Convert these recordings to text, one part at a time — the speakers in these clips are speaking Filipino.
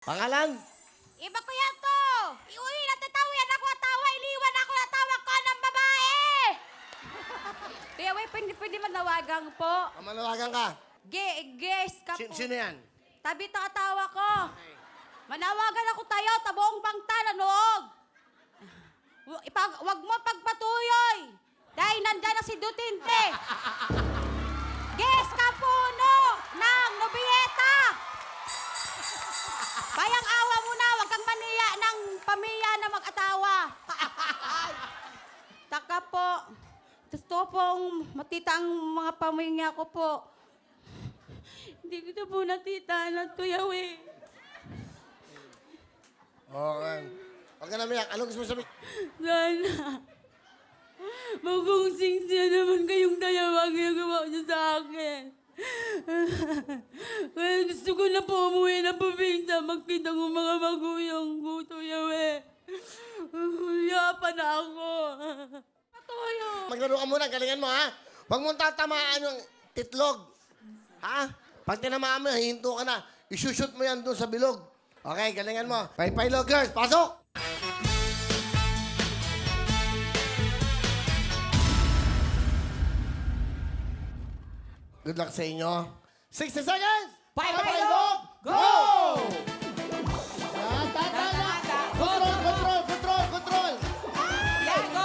Pangalan? Iba ko yan to. Uy, natatawian ako atawa. Iliwan ako natawa ko ng babae. Kuya, wait, pwede manawagan po. Manawagan ka. Guys, ka po. Sino yan? Tabi to atawa ko. Manawagan ako tayo, tabuong bangtan, anoog. Wag mo pagpatuyoy. Dahil nandyan na si Duterte. Guys, kapuno ng Nobieta. Bayang awa mo na, wag kang maniya ng pamilya na mag-atawa. Taka po. Gusto pong matita ang mga pamilya ko po. Hindi ko na po natita ng tuyaw eh. Okay. Huwag ka na miyak. Anong gusto mo sabihin? Sana. Magungsing siya naman kayong dalawa ang ginagawa niyo sa akin. Kaya gusto ko na po umuwi ng probinsya, magkita ng mga magulang ko, tuyaw eh. Yapan na ako. Patuyo. Maglaro ka muna. Galingan mo, ha? Huwag mong tatamaan yung titlog. Ha? Pag tinamaan mo, hihinto ka na. Isushoot mo yan doon sa bilog. Okay, galingan mo. Paypaylo, girls. Pasok! Good luck sa inyo. 60 seconds! Paypaylo, go! Yan, tama. Control! Yan, go!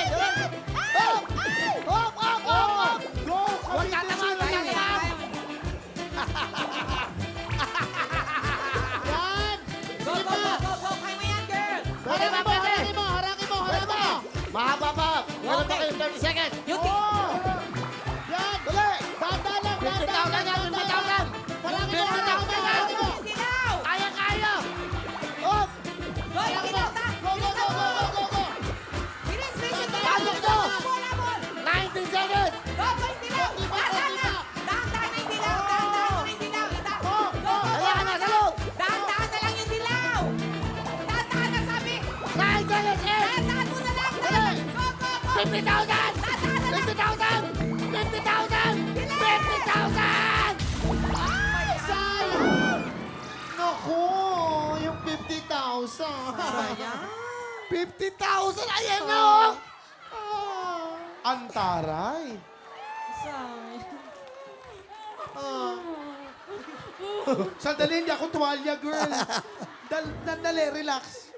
Galing! Hop! Go! Huwag tatamaan! Go! Kaya mo yan, girl! Haraki mo! Mahaba pa! Meron pa kayo 30 seconds! Yung ti- Yan! Dali! 50,000 yan! 50,000! 50,000 yan! Dilaw! Kaya! Hop! Go, yung dilaw, ta! Bilis, yung dilaw! Pasok to! Habol! 19 seconds! Go, yung dilaw! Dahan-dahan na yung dilaw! Dahan-dahan mo na yung dilaw! Go! Kaya ka na! Sa loob! Dahan-dahan na lang yung dilaw! Dahan-dahan na sabi! 9 seconds! 8! Dahan-dahan mo na lang! Dali! Go! 50,000! 50,000! Naku, yung 50,000. Sayang! 50,000! Ayan na! Oh! Antaray. Sandali, hindi ako tuwalya, girl. Dali, relax.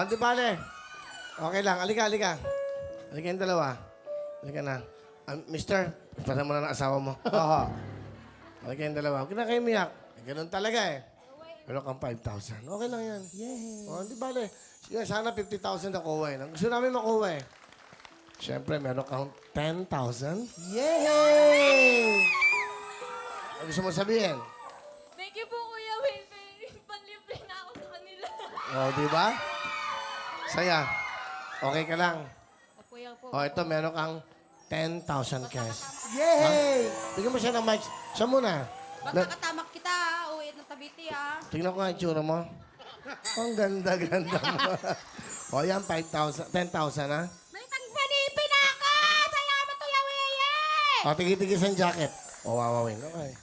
Di bale. Okay lang. Halika. Halika yung dalawa. Halika na. Mister, para mo na ng asawa mo. Aha. Halika yung dalawa. Huwag na kayo miyak. Ganun talaga eh. Meron kang 5,000. Okay lang yan. Yeah. Di bale. Sige, sana 50,000 nakuha eh. Ang gusto namin makuha eh. Siyempre, meron kang 10,000. Yay! Ano gusto mo sabihin? Thank you po, Kuya Will. Panlibre na ako sa kanila. Di ba? Saya. Okay ka lang. Kuya po. Ito, meron kang 10,000 cash. Yay! Bigyan mo siya ng mic. Siya muna. Baka katamak kita, ha? Uwi ng tabiti, ha? Tingnan ko nga yung tsura mo. Ang ganda-ganda mo. Yan, 5,000. 10,000, ha? May tangpanipin ako! Saya mo to, Yaweye! Tigil-tigil sa jacket. Wawawin. Okay.